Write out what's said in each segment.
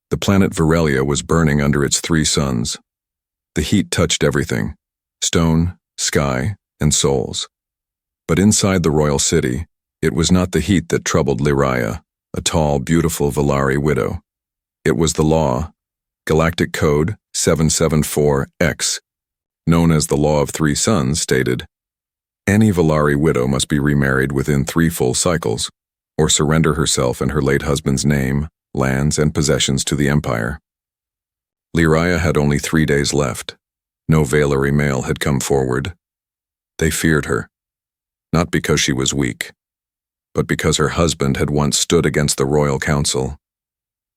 The planet Virelia was burning under its 3 suns. The heat touched everything: stone, sky, and souls. But inside the royal city, it was not the heat that troubled Lyria, a tall, beautiful Valari widow. It was the law, Galactic Code 774X, known as the Law of 3 Suns, stated, any Valari widow must be remarried within 3 full cycles, or surrender herself and her late husband's name, lands, and possessions to the Empire. Lyria had only 3 days left. No Valari male had come forward. They feared her, not because she was weak, but because her husband had once stood against the Royal Council.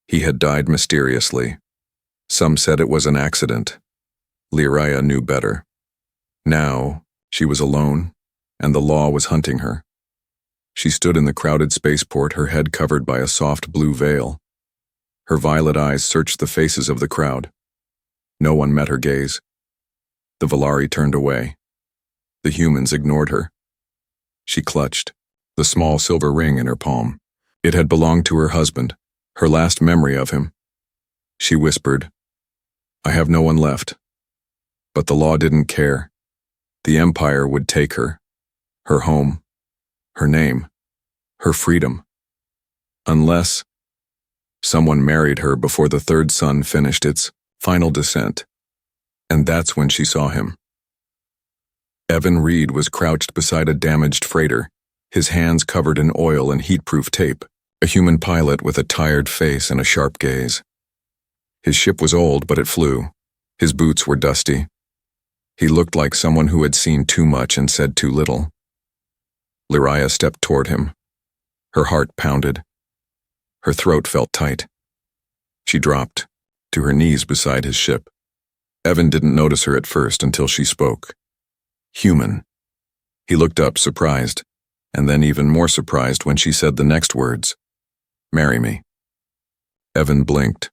He had died mysteriously. Some said it was an accident. Lyria knew better. Now, she was alone, and the law was hunting her. She stood in the crowded spaceport, her head covered by a soft blue veil. Her violet eyes searched the faces of the crowd. No one met her gaze. The Valari turned away. The humans ignored her. She clutched the small silver ring in her palm. It had belonged to her husband, her last memory of him. She whispered, I have no one left. But the law didn't care. The Empire would take her, her home, her name, her freedom. Unless someone married her before the 3rd sun finished its final descent. And that's when she saw him. Evan Reed was crouched beside a damaged freighter, his hands covered in oil and heat-proof tape, a human pilot with a tired face and a sharp gaze. His ship was old, but it flew. His boots were dusty. He looked like someone who had seen too much and said too little. Lyria stepped toward him. Her heart pounded. Her throat felt tight. She dropped to her knees beside his ship. Evan didn't notice her at first until she spoke. Human. He looked up, surprised, and then even more surprised when she said the next words. Marry me. Evan blinked.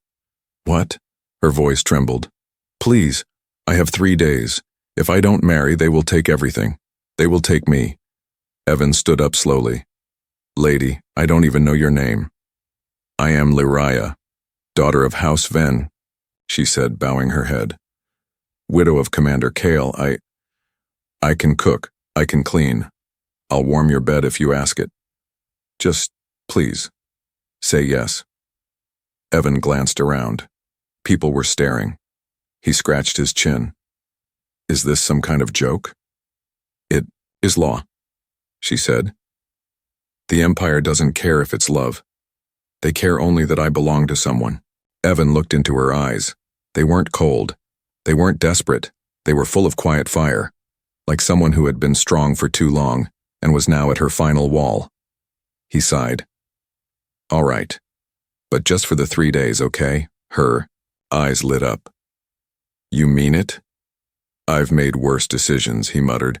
What? Her voice trembled. Please, I have 3 days. If I don't marry, they will take everything. They will take me. Evan stood up slowly. Lady, I don't even know your name. I am Lyria, daughter of House Ven, she said, bowing her head. Widow of Commander Kale, I can cook, I can clean. I'll warm your bed if you ask it. Just, please, say yes. Evan glanced around. People were staring. He scratched his chin. Is this some kind of joke? It is law, she said. The Empire doesn't care if it's love. They care only that I belong to someone. Evan looked into her eyes. They weren't cold. They weren't desperate. They were full of quiet fire, like someone who had been strong for too long and was now at her final wall. He sighed. All right. But just for the 3 days, okay? Her eyes lit up. You mean it? I've made worse decisions, he muttered.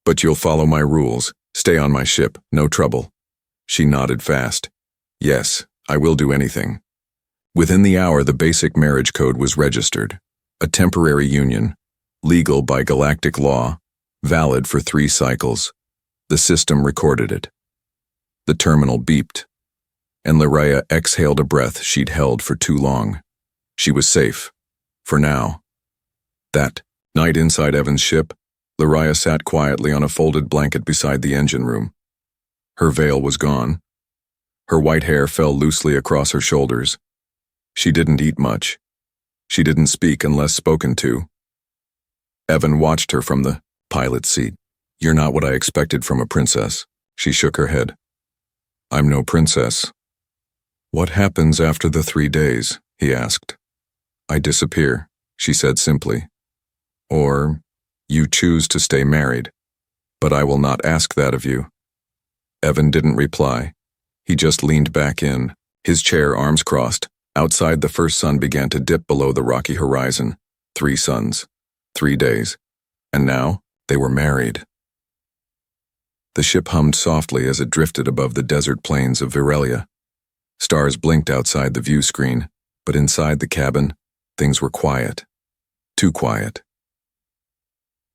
But you'll follow my rules. Stay on my ship, no trouble. She nodded fast. Yes, I will do anything. Within the hour, the basic marriage code was registered. A temporary union, legal by galactic law, valid for 3 cycles. The system recorded it. The terminal beeped, and Lyria exhaled a breath she'd held for too long. She was safe. For now. That night inside Evan's ship, Lyria sat quietly on a folded blanket beside the engine room. Her veil was gone. Her white hair fell loosely across her shoulders. She didn't eat much. She didn't speak unless spoken to. Evan watched her from the pilot's seat. You're not what I expected from a princess. She shook her head. I'm no princess. What happens after the 3 days? He asked. I disappear, she said simply. Or, you choose to stay married. But I will not ask that of you. Evan didn't reply. He just leaned back in, his chair arms crossed. Outside, the first sun began to dip below the rocky horizon. 3 suns, 3 days. And now, they were married. The ship hummed softly as it drifted above the desert plains of Virelia. Stars blinked outside the view screen, but inside the cabin, things were quiet. Too quiet.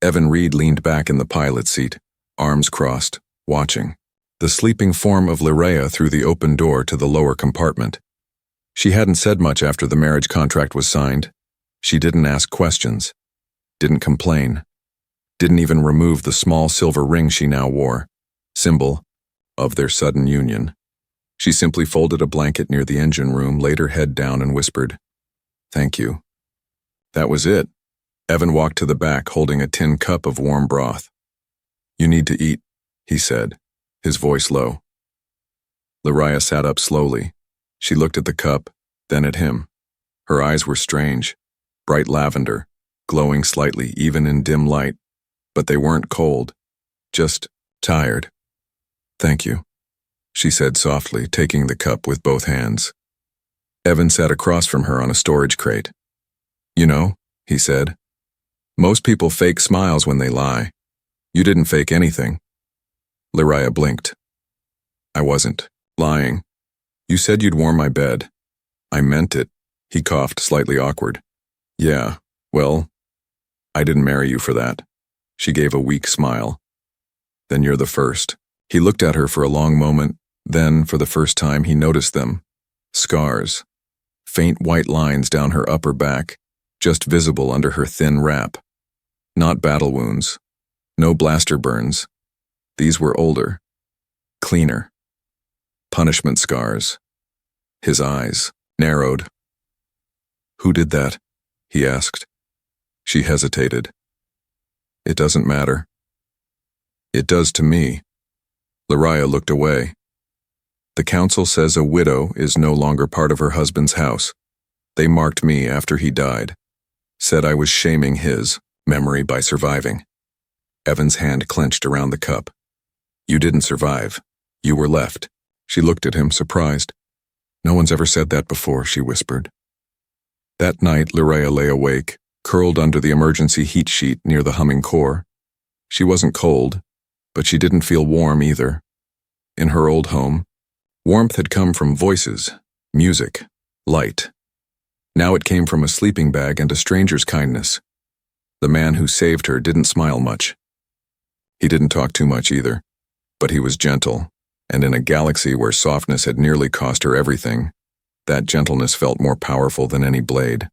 Evan Reed leaned back in the pilot's seat, arms crossed, watching the sleeping form of Lyria through the open door to the lower compartment. She hadn't said much after the marriage contract was signed. She didn't ask questions, didn't complain, didn't even remove the small silver ring she now wore, symbol of their sudden union. She simply folded a blanket near the engine room, laid her head down and whispered, "Thank you." That was it. Evan walked to the back, holding a tin cup of warm broth. "You need to eat," he said, his voice low. Lariah sat up slowly. She looked at the cup, then at him. Her eyes were strange, bright lavender, glowing slightly even in dim light, but they weren't cold, just tired. "Thank you," she said softly, taking the cup with both hands. Evan sat across from her on a storage crate. "You know," he said, "most people fake smiles when they lie. You didn't fake anything." Lariah blinked. "I wasn't lying. You said you'd warm my bed. I meant it." He coughed, slightly awkward. "Yeah, well, I didn't marry you for that." She gave a weak smile. "Then you're the first." He looked at her for a long moment, then, for the first time, he noticed them. Scars. Faint white lines down her upper back, just visible under her thin wrap. Not battle wounds. No blaster burns. These were older. Cleaner. Punishment scars. His eyes narrowed. "Who did that?" he asked. She hesitated. "It doesn't matter." "It does to me." Lariah looked away. "The council says a widow is no longer part of her husband's house. They marked me after he died. Said I was shaming his memory by surviving." Evan's hand clenched around the cup. "You didn't survive. You were left." She looked at him, surprised. "No one's ever said that before," she whispered. That night, Lariah lay awake, curled under the emergency heat sheet near the humming core. She wasn't cold, but she didn't feel warm either. In her old home, warmth had come from voices, music, light. Now it came from a sleeping bag and a stranger's kindness. The man who saved her didn't smile much. He didn't talk too much either, but he was gentle, and in a galaxy where softness had nearly cost her everything, that gentleness felt more powerful than any blade.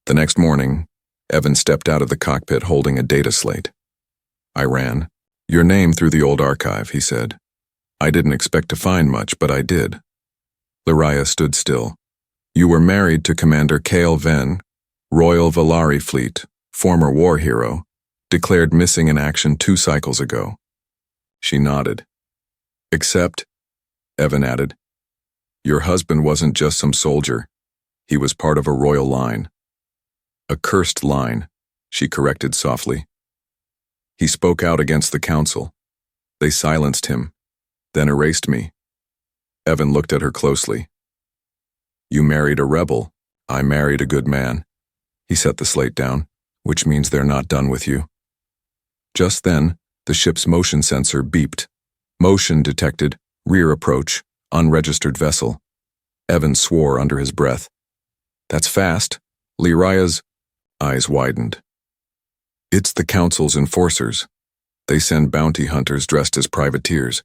The next morning, Evan stepped out of the cockpit holding a data slate. "I ran your name through the old archive," he said. "I didn't expect to find much, but I did." Lariah stood still. "You were married to Commander Kale Venn, Royal Valari Fleet, former war hero, declared missing in action 2 cycles ago." She nodded. "Except," Evan added, "your husband wasn't just some soldier. He was part of a royal line." "A cursed line," she corrected softly. "He spoke out against the council. They silenced him, then erased me." Evan looked at her closely. "You married a rebel. I married a good man." He set the slate down, "which means they're not done with you." Just then, the ship's motion sensor beeped. Motion detected, rear approach, unregistered vessel. Evan swore under his breath. "That's fast." Lariah's eyes widened. "It's the council's enforcers. They send bounty hunters dressed as privateers.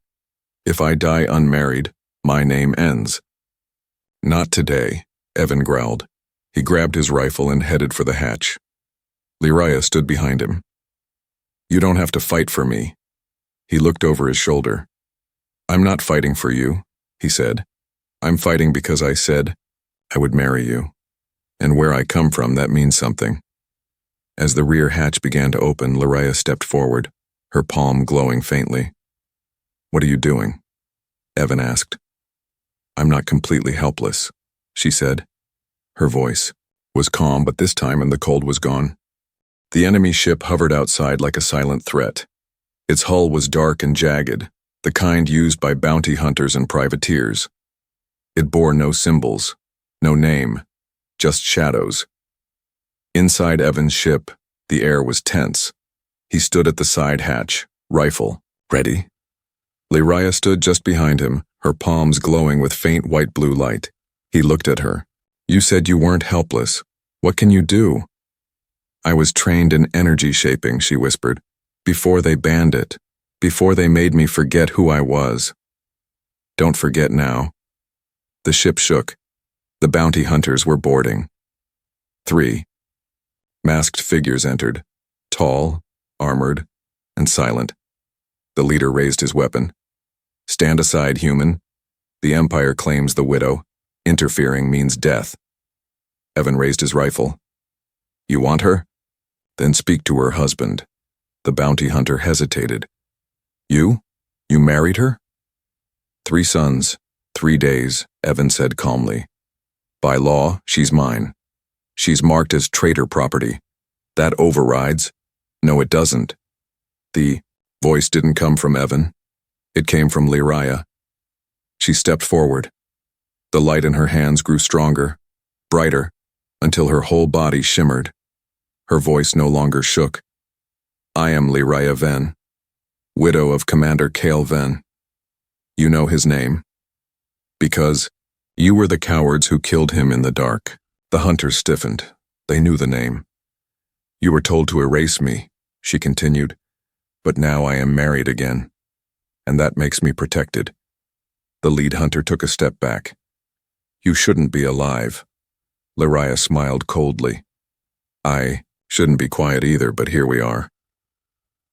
If I die unmarried, my name ends." "Not today," Evan growled. He grabbed his rifle and headed for the hatch. Lariah stood behind him. "You don't have to fight for me." He looked over his shoulder. "I'm not fighting for you," he said. "I'm fighting because I said I would marry you. And where I come from, that means something." As the rear hatch began to open, Lariah stepped forward, her palm glowing faintly. "What are you doing?" Evan asked. "I'm not completely helpless," she said. Her voice was calm, but this time the cold was gone. The enemy ship hovered outside like a silent threat. Its hull was dark and jagged, the kind used by bounty hunters and privateers. It bore no symbols, no name, just shadows. Inside Evan's ship, the air was tense. He stood at the side hatch, rifle, ready. Lariah stood just behind him, her palms glowing with faint white-blue light. He looked at her. "You said you weren't helpless. What can you do?" "I was trained in energy shaping," she whispered. "Before they banned it. Before they made me forget who I was." "Don't forget now." The ship shook. The bounty hunters were boarding. 3. Masked figures entered, tall, armored, and silent. The leader raised his weapon. Stand aside, human. The Empire claims the widow. Interfering means death. Evan raised his rifle. You want her? Then speak to her husband. The bounty hunter hesitated. You? You married her? 3 sons, 3 days, Evan said calmly. By law, she's mine. She's marked as traitor property. That overrides. No, it doesn't. The voice didn't come from Evan. It came from Lyraya. She stepped forward. The light in her hands grew stronger, brighter, until her whole body shimmered. Her voice no longer shook. I am Lyraya Ven, widow of Commander Kale Ven. You know his name. Because you were the cowards who killed him in the dark. The hunters stiffened. They knew the name. You were told to erase me, she continued, but now I am married again, and that makes me protected. The lead hunter took a step back. You shouldn't be alive. Lyraya smiled coldly. I shouldn't be quiet either, but here we are.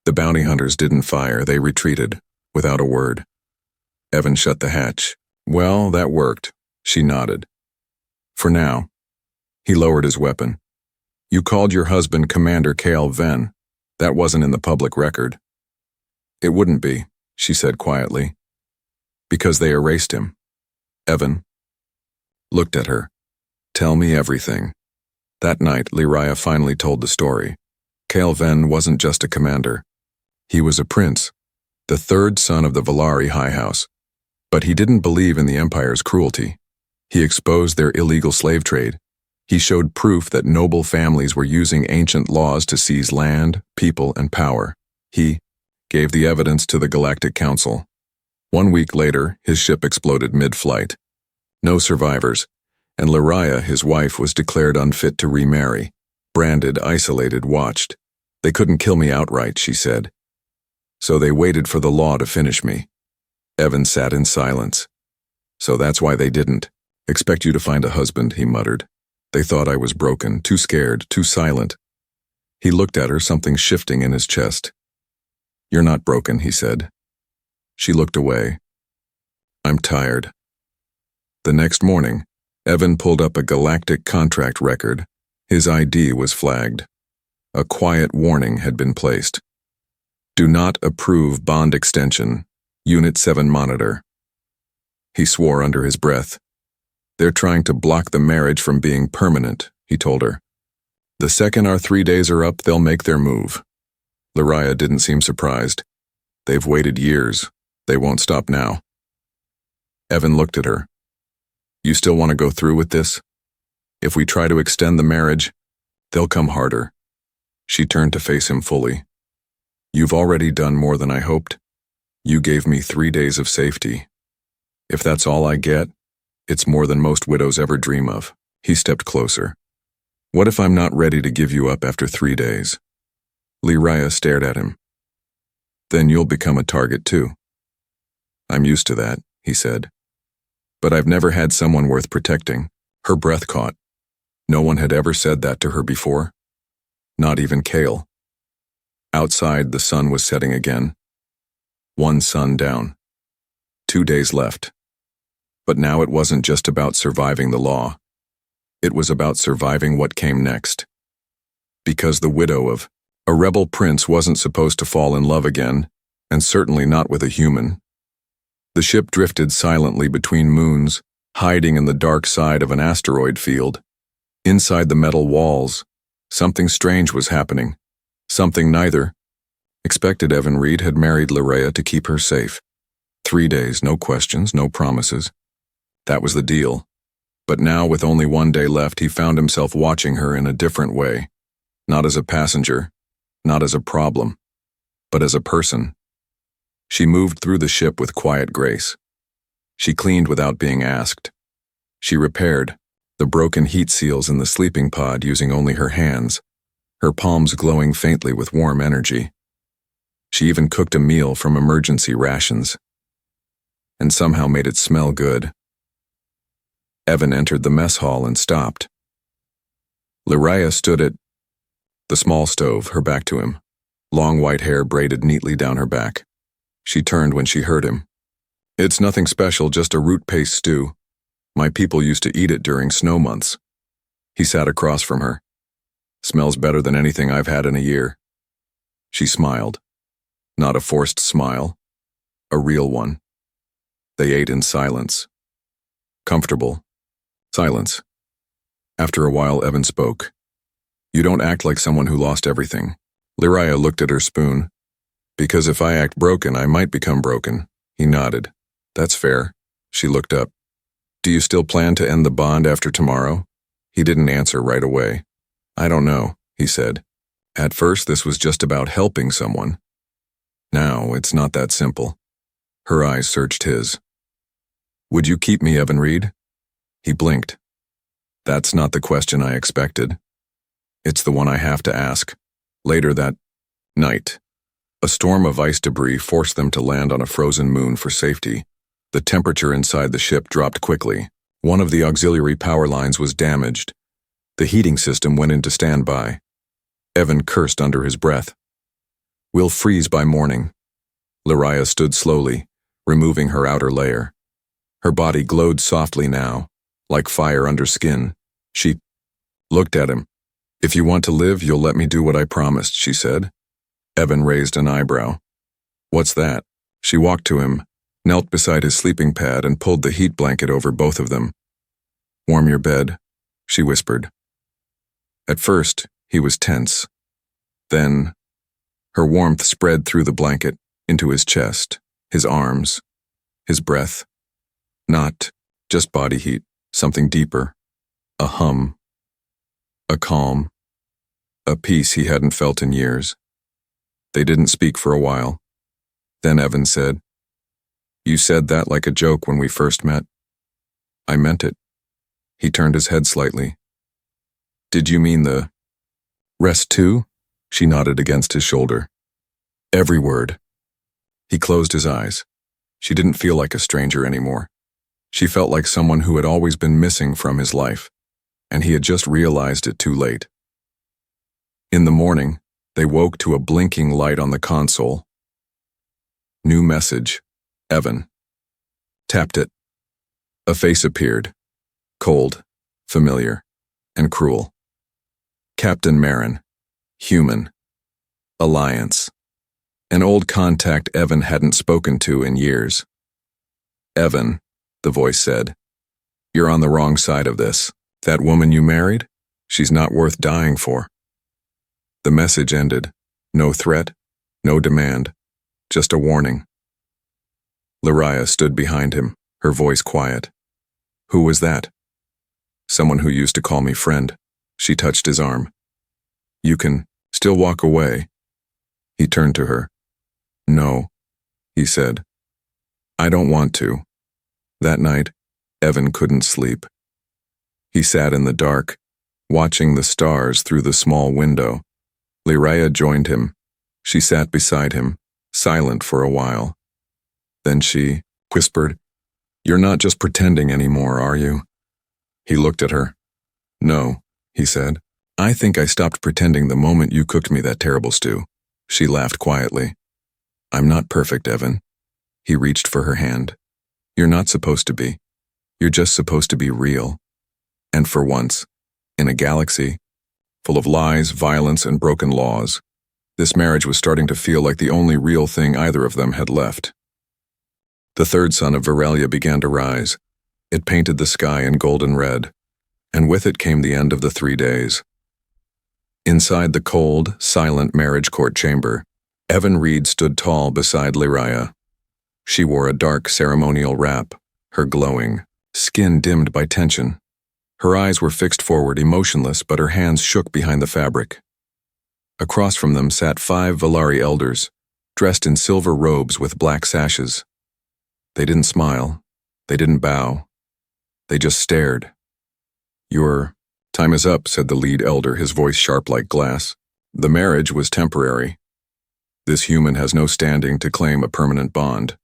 The bounty hunters didn't fire, they retreated, without a word. Evan shut the hatch. Well, that worked, she nodded. For now. He lowered his weapon. You called your husband Commander Kale Ven. That wasn't in the public record. It wouldn't be, she said quietly. Because they erased him. Evan looked at her. Tell me everything. That night, Lyraya finally told the story. Kale Ven wasn't just a commander. He was a prince, the 3rd son of the Valari High House. But he didn't believe in the Empire's cruelty. He exposed their illegal slave trade. He showed proof that noble families were using ancient laws to seize land, people, and power. He gave the evidence to the Galactic Council. 1 week later, his ship exploded mid-flight. No survivors, and Lyraya, his wife, was declared unfit to remarry. Branded, isolated, watched. They couldn't kill me outright, she said. So they waited for the law to finish me. Evan sat in silence. So that's why they didn't. Expect you to find a husband, he muttered. They thought I was broken, too scared, too silent. He looked at her, something shifting in his chest. You're not broken, he said. She looked away. I'm tired. The next morning, Evan pulled up a galactic contract record. His ID was flagged. A quiet warning had been placed. Do not approve bond extension. Unit 7 monitor. He swore under his breath. They're trying to block the marriage from being permanent, he told her. The second our 3 days are up, they'll make their move. Lyraya didn't seem surprised. They've waited years. They won't stop now. Evan looked at her. You still want to go through with this? If we try to extend the marriage, they'll come harder. She turned to face him fully. You've already done more than I hoped. You gave me 3 days of safety. If that's all I get, it's more than most widows ever dream of. He stepped closer. What if I'm not ready to give you up after 3 days? Lyraya stared at him. Then you'll become a target too. I'm used to that, he said. But I've never had someone worth protecting. Her breath caught. No one had ever said that to her before. Not even Kale. Outside, the sun was setting again. 1 sun down. 2 days left. But now it wasn't just about surviving the law. It was about surviving what came next. Because the widow of a rebel prince wasn't supposed to fall in love again, and certainly not with a human. The ship drifted silently between moons, hiding in the dark side of an asteroid field. Inside the metal walls, something strange was happening. Something neither expected. Evan Reed had married Lyraya to keep her safe. 3 days, no questions, no promises. That was the deal. But now, with only 1 day left, he found himself watching her in a different way. Not as a passenger, not as a problem, but as a person. She moved through the ship with quiet grace. She cleaned without being asked. She repaired the broken heat seals in the sleeping pod using only her hands, her palms glowing faintly with warm energy. She even cooked a meal from emergency rations, and somehow made it smell good. Evan entered the mess hall and stopped. Lyraya stood at the small stove, her back to him, long white hair braided neatly down her back. She turned when she heard him. "It's nothing special, just a root paste stew. My people used to eat it during snow months." He sat across from her. "Smells better than anything I've had in a year." She smiled. Not a forced smile, a real one. They ate in silence. Comfortable. Silence. After a while, Evan spoke. "You don't act like someone who lost everything." Lyraya looked at her spoon. "Because if I act broken, I might become broken." He nodded. "That's fair." She looked up. "Do you still plan to end the bond after tomorrow?" He didn't answer right away. "I don't know," he said. "At first, this was just about helping someone. Now, it's not that simple." Her eyes searched his. "Would you keep me, Evan Reed?" He blinked. "That's not the question I expected. It's the one I have to ask." Later that night, a storm of ice debris forced them to land on a frozen moon for safety. The temperature inside the ship dropped quickly. One of the auxiliary power lines was damaged. The heating system went into standby. Evan cursed under his breath. "We'll freeze by morning." Lyraya stood slowly, removing her outer layer. Her body glowed softly now, like fire under skin. She looked at him. "If you want to live, you'll let me do what I promised," she said. Evan raised an eyebrow. "What's that?" She walked to him, knelt beside his sleeping pad and pulled the heat blanket over both of them. "Warm your bed," she whispered. At first, he was tense. Then, her warmth spread through the blanket, into his chest, his arms, his breath. Not just body heat, something deeper. A hum. A calm. A peace he hadn't felt in years. They didn't speak for a while. Then Evan said, "You said that like a joke when we first met." "I meant it." He turned his head slightly. "Did you mean the rest too?" She nodded against his shoulder. "Every word." He closed his eyes. She didn't feel like a stranger anymore. She felt like someone who had always been missing from his life, and he had just realized it too late. In the morning, they woke to a blinking light on the console. New message, Evan. Tapped it. A face appeared, cold, familiar, and cruel. Captain Marin, human, alliance. An old contact Evan hadn't spoken to in years. "Evan," the voice said, "you're on the wrong side of this. That woman you married? She's not worth dying for." The message ended. No threat, no demand, just a warning. Lyraya stood behind him, her voice quiet. "Who was that?" "Someone who used to call me friend." She touched his arm. "You can still walk away." He turned to her. "No," he said. "I don't want to." That night, Evan couldn't sleep. He sat in the dark, watching the stars through the small window. Lyraya joined him. She sat beside him, silent for a while. Then she whispered, "You're not just pretending anymore, are you?" He looked at her. "No," he said. "I think I stopped pretending the moment you cooked me that terrible stew." She laughed quietly. "I'm not perfect, Evan." He reached for her hand. "You're not supposed to be. You're just supposed to be real. And for once, in a galaxy full of lies, violence, and broken laws, this marriage was starting to feel like the only real thing either of them had left." The third sun of Virelia began to rise. It painted the sky in golden red, and with it came the end of the 3 days. Inside the cold, silent marriage court chamber, Evan Reed stood tall beside Lyraya. She wore a dark ceremonial wrap, her glowing skin dimmed by tension. Her eyes were fixed forward, emotionless, but her hands shook behind the fabric. Across from them sat 5 Valari elders, dressed in silver robes with black sashes. They didn't smile. They didn't bow. They just stared. "Your time is up," said the lead elder, his voice sharp like glass. "The marriage was temporary. This human has no standing to claim a permanent bond."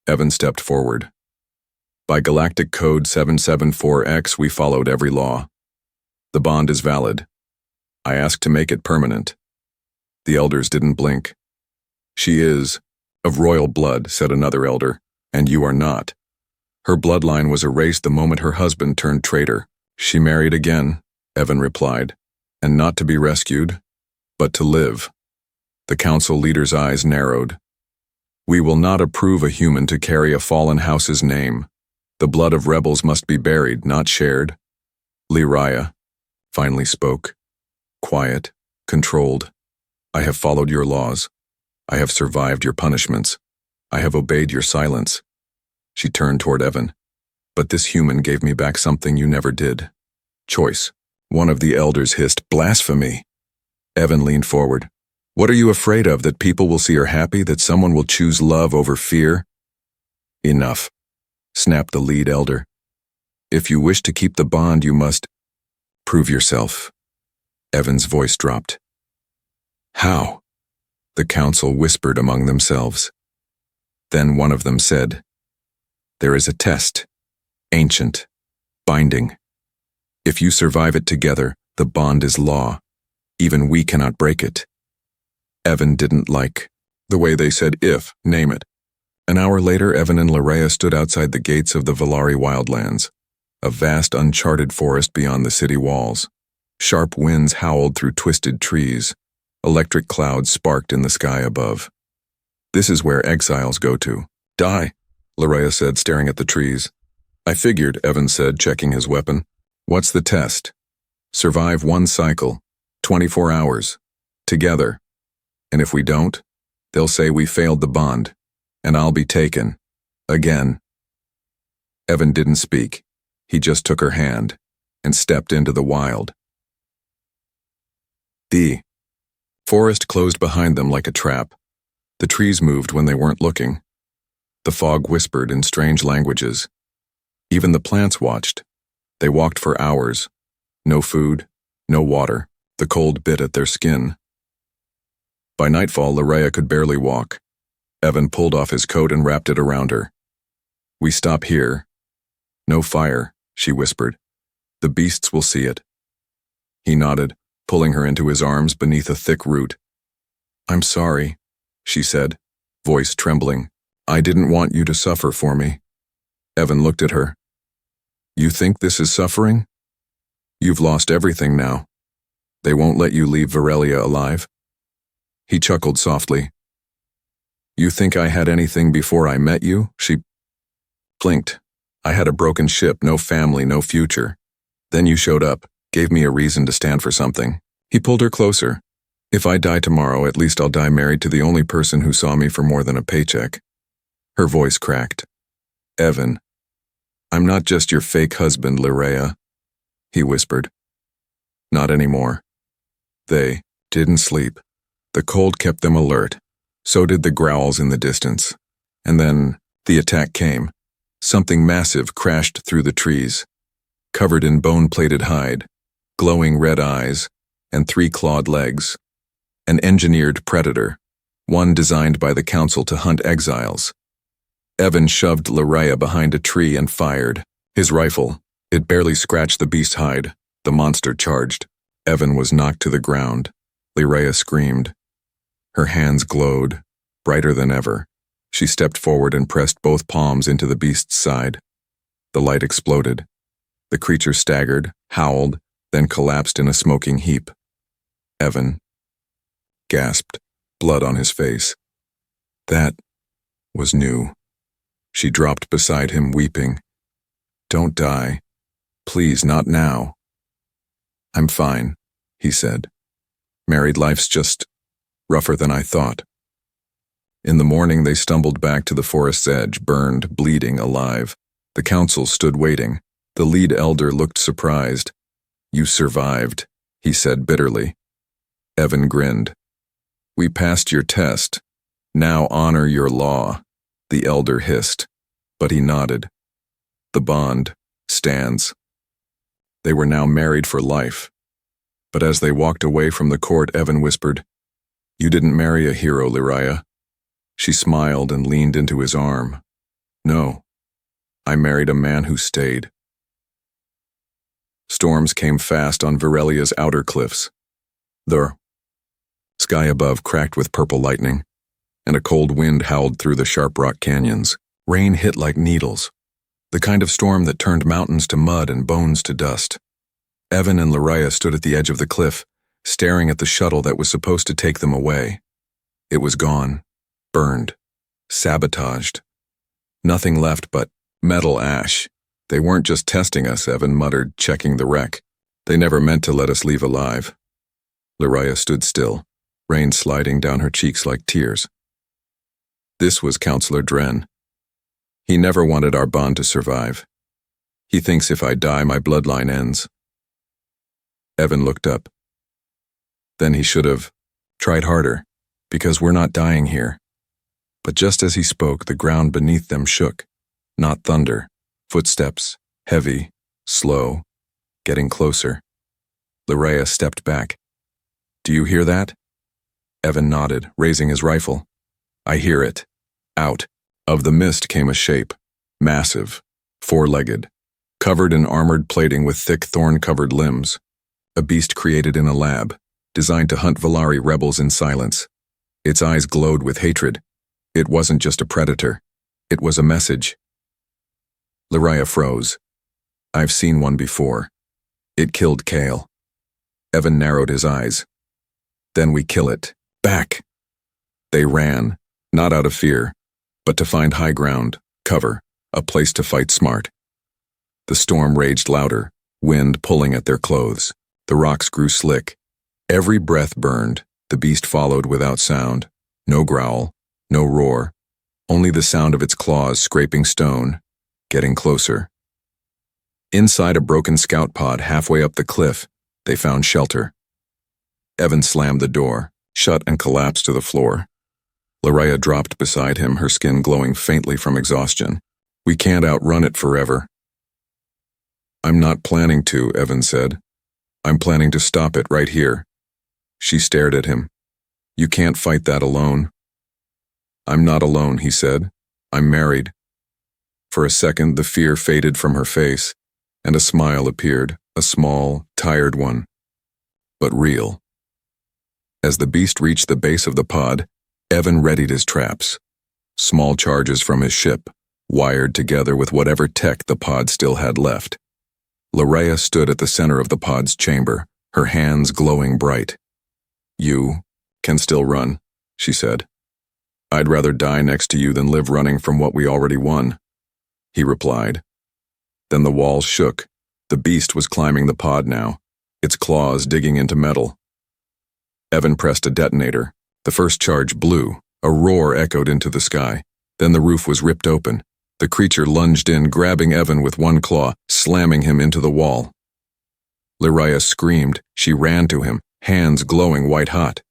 Evan stepped forward. By Galactic Code 774X, we followed every law. The bond is valid. I asked to make it permanent. The elders didn't blink. She is of royal blood, said another elder, and you are not. Her bloodline was erased the moment her husband turned traitor. She married again, Evan replied, and not to be rescued, but to live. The council leader's eyes narrowed. We will not approve a human to carry a fallen house's name. The blood of rebels must be buried, not shared. Liraya finally spoke, quiet, controlled. I have followed your laws. I have survived your punishments. I have obeyed your silence. She turned toward Evan. But this human gave me back something you never did. Choice. One of the elders hissed, blasphemy. Evan leaned forward. What are you afraid of, that people will see her happy, that someone will choose love over fear? Enough, snapped the lead elder. If you wish to keep the bond, you must prove yourself. Evan's voice dropped. How? The council whispered among themselves. Then one of them said, there is a test, ancient, binding. If you survive it together, the bond is law. Even we cannot break it. Evan didn't like the way they said if, name it. An hour later, Evan and Liraya stood outside the gates of the Valari wildlands, a vast uncharted forest beyond the city walls. Sharp winds howled through twisted trees. Electric clouds sparked in the sky above. This is where exiles go to. Die, Liraya said, staring at the trees. I figured, Evan said, checking his weapon. What's the test? Survive one cycle, 24 hours, together. And if we don't, they'll say we failed the bond, and I'll be taken. Again. Evan didn't speak. He just took her hand and stepped into the wild. The forest closed behind them like a trap. The trees moved when they weren't looking. The fog whispered in strange languages. Even the plants watched. They walked for hours. No food, no water. The cold bit at their skin. By nightfall, Liraya could barely walk. Evan pulled off his coat and wrapped it around her. We stop here. No fire, she whispered. The beasts will see it. He nodded, pulling her into his arms beneath a thick root. I'm sorry, she said, voice trembling. I didn't want you to suffer for me. Evan looked at her. You think this is suffering? You've lost everything now. They won't let you leave Varelia alive. He chuckled softly. You think I had anything before I met you? She blinked. I had a broken ship, no family, no future. Then you showed up, gave me a reason to stand for something. He pulled her closer. If I die tomorrow, at least I'll die married to the only person who saw me for more than a paycheck. Her voice cracked. Evan, I'm not just your fake husband, Liraya, he whispered. Not anymore. They didn't sleep. The cold kept them alert. So did the growls in the distance. And then the attack came. Something massive crashed through the trees, covered in bone-plated hide, glowing red eyes, and 3 clawed legs. An engineered predator, one designed by the council to hunt exiles. Evan shoved Liraya behind a tree and fired. His rifle, it barely scratched the beast's hide. The monster charged. Evan was knocked to the ground. Liraya screamed. Her hands glowed, brighter than ever. She stepped forward and pressed both palms into the beast's side. The light exploded. The creature staggered, howled, then collapsed in a smoking heap. Evan gasped, blood on his face. That was new. She dropped beside him, weeping. Don't die. Please, not now. I'm fine, he said. Married life's just rougher than I thought. In the morning, they stumbled back to the forest's edge, burned, bleeding, alive. The council stood waiting. The lead elder looked surprised. You survived, he said bitterly. Evan grinned. We passed your test. Now honor your law, the elder hissed, but he nodded. The bond stands. They were now married for life. But as they walked away from the court, Evan whispered, You didn't marry a hero, Liraya. She smiled and leaned into his arm. No, I married a man who stayed. Storms came fast on Virelia's outer cliffs. The sky above cracked with purple lightning, and a cold wind howled through the sharp rock canyons. Rain hit like needles, the kind of storm that turned mountains to mud and bones to dust. Evan and Lariah stood at the edge of the cliff, staring at the shuttle that was supposed to take them away. It was gone, burned, sabotaged. Nothing left but metal ash. They weren't just testing us, Evan muttered, checking the wreck. They never meant to let us leave alive. Lariah stood still, rain sliding down her cheeks like tears. This was Counselor Dren. He never wanted our bond to survive. He thinks if I die, my bloodline ends. Evan looked up. Then he should have tried harder, because we're not dying here. But just as he spoke, the ground beneath them shook. Not thunder, footsteps, heavy, slow, getting closer. Lariah stepped back. Do you hear that? Evan nodded, raising his rifle. I hear it. Out. Of the mist came a shape, massive, four-legged, covered in armored plating with thick thorn-covered limbs. A beast created in a lab, designed to hunt Valari rebels in silence. Its eyes glowed with hatred. It wasn't just a predator. It was a message. Lariah froze. I've seen one before. It killed Kale. Evan narrowed his eyes. Then we kill it. Back! They ran, not out of fear, but to find high ground, cover, a place to fight smart. The storm raged louder, wind pulling at their clothes. The rocks grew slick. Every breath burned. The beast followed without sound. No growl, no roar, only the sound of its claws scraping stone, getting closer. Inside a broken scout pod halfway up the cliff, they found shelter. Evan slammed the door, shut and collapsed to the floor. Lariah dropped beside him, her skin glowing faintly from exhaustion. We can't outrun it forever. I'm not planning to, Evan said. I'm planning to stop it right here. She stared at him. You can't fight that alone. I'm not alone, he said. I'm married. For a second, the fear faded from her face, and a smile appeared, a small, tired one, but real. As the beast reached the base of the pod, Evan readied his traps. Small charges from his ship, wired together with whatever tech the pod still had left. Lariah stood at the center of the pod's chamber, her hands glowing bright. You can still run, she said. I'd rather die next to you than live running from what we already won, he replied. Then the walls shook. The beast was climbing the pod now, its claws digging into metal. Evan pressed a detonator. The first charge blew. A roar echoed into the sky. Then the roof was ripped open. The creature lunged in, grabbing Evan with one claw, slamming him into the wall. Lariah screamed. She ran to him, hands glowing white-hot.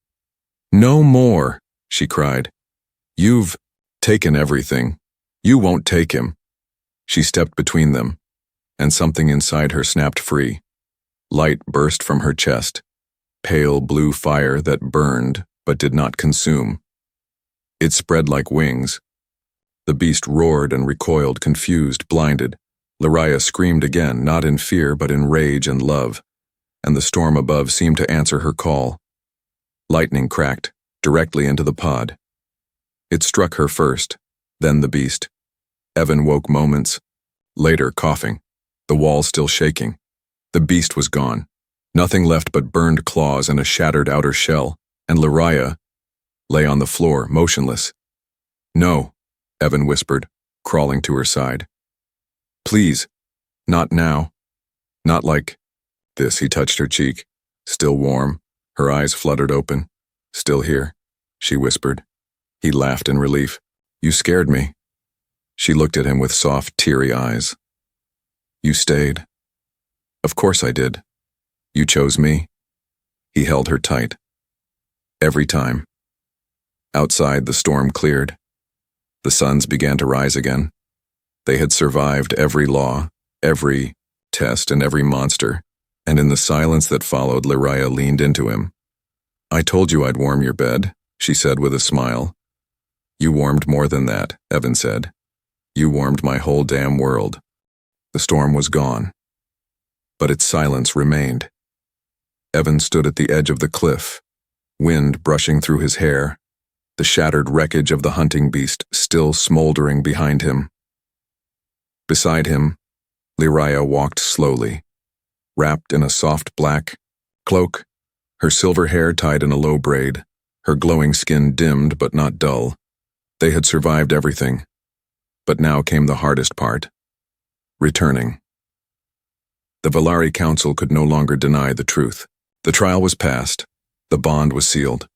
No more, she cried. You've taken everything. You won't take him. She stepped between them, and something inside her snapped free. Light burst from her chest, pale blue fire that burned but did not consume. It spread like wings. The beast roared and recoiled, confused, blinded. Lariah screamed again, not in fear but in rage and love, and the storm above seemed to answer her call. Lightning cracked, directly into the pod. It struck her first, then the beast. Evan woke moments later, coughing, the wall still shaking. The beast was gone. Nothing left but burned claws and a shattered outer shell, and Lariah lay on the floor, motionless. No, Evan whispered, crawling to her side. Please, not now. Not like this. He touched her cheek, still warm, her eyes fluttered open. Still here, she whispered. He laughed in relief. You scared me. She looked at him with soft, teary eyes. You stayed. Of course I did. You chose me. He held her tight. Every time. Outside, the storm cleared. The suns began to rise again. They had survived every law, every test, and every monster, and in the silence that followed, Lariah leaned into him. I told you I'd warm your bed, she said with a smile. You warmed more than that, Evan said. You warmed my whole damn world. The storm was gone, but its silence remained. Evan stood at the edge of the cliff, wind brushing through his hair, the shattered wreckage of the hunting beast still smoldering behind him. Beside him, Lyraya walked slowly, wrapped in a soft black cloak, her silver hair tied in a low braid, her glowing skin dimmed but not dull. They had survived everything, but now came the hardest part: returning. The Valari Council could no longer deny the truth. The trial was passed, the bond was sealed.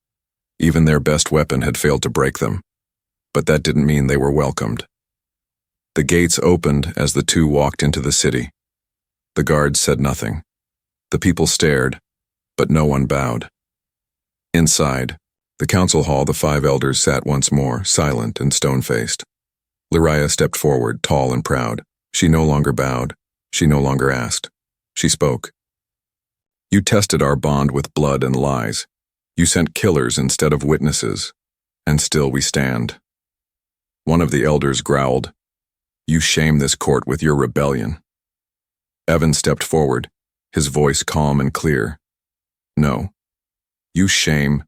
Even their best weapon had failed to break them, but that didn't mean they were welcomed. The gates opened as the two walked into the city. The guards said nothing. The people stared, but no one bowed. Inside, the council hall, the 5 elders sat once more, silent and stone-faced. Lyraya stepped forward, tall and proud. She no longer bowed. She no longer asked. She spoke. You tested our bond with blood and lies. You sent killers instead of witnesses, and still we stand. One of the elders growled, You shame this court with your rebellion. Evan stepped forward, his voice calm and clear. No. You shame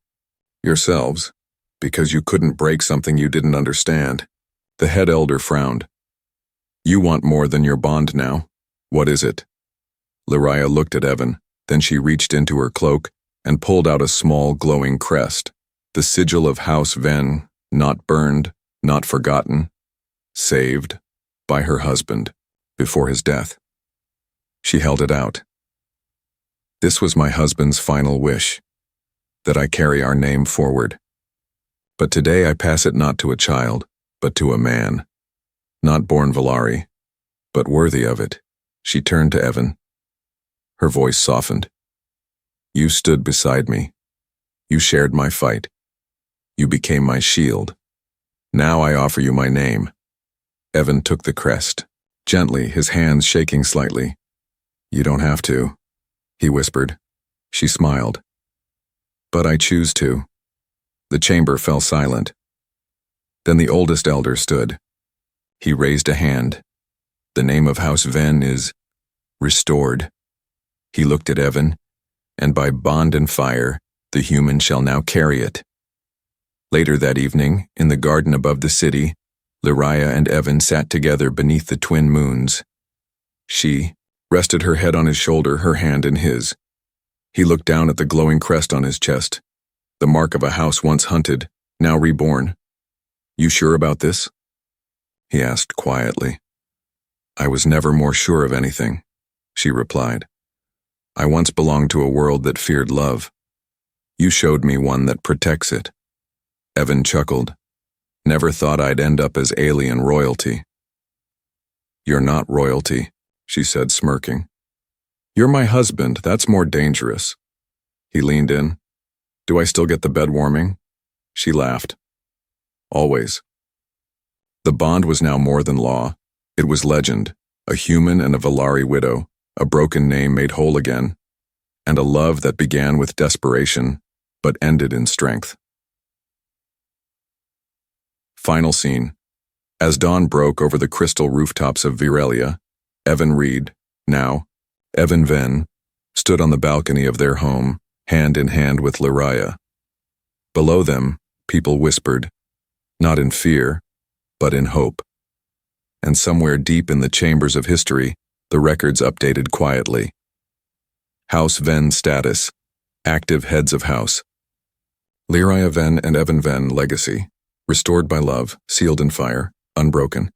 yourselves because you couldn't break something you didn't understand. The head elder frowned. You want more than your bond now. What is it? Lyraya looked at Evan, then she reached into her cloak and pulled out a small glowing crest, the sigil of House Ven, not burned, not forgotten, saved by her husband before his death. She held it out. This was my husband's final wish, that I carry our name forward. But today I pass it not to a child, but to a man, not born Valari, but worthy of it. She turned to Evan. Her voice softened. You stood beside me. You shared my fight. You became my shield. Now I offer you my name. Evan took the crest, gently, his hands shaking slightly. You don't have to, he whispered. She smiled. But I choose to. The chamber fell silent. Then the oldest elder stood. He raised a hand. The name of House Ven is restored. He looked at Evan, and by bond and fire, the human shall now carry it. Later that evening, in the garden above the city, Lyraya and Evan sat together beneath the twin moons. She rested her head on his shoulder, her hand in his. He looked down at the glowing crest on his chest, the mark of a house once hunted, now reborn. You sure about this? He asked quietly. I was never more sure of anything, she replied. I once belonged to a world that feared love. You showed me one that protects it. Evan chuckled. Never thought I'd end up as alien royalty. You're not royalty, she said, smirking. You're my husband, that's more dangerous. He leaned in. Do I still get the bed warming? She laughed. Always. The bond was now more than law. It was legend, a human and a Valari widow, a broken name made whole again, and a love that began with desperation, but ended in strength. Final scene. As dawn broke over the crystal rooftops of Virelia, Evan Reed, now Evan Ven, stood on the balcony of their home, hand in hand with Lyraya. Below them, people whispered, not in fear, but in hope. And somewhere deep in the chambers of history, the records updated quietly. House Ven status, active heads of house. Lyraya Ven and Evan Ven legacy, restored by love, sealed in fire, unbroken.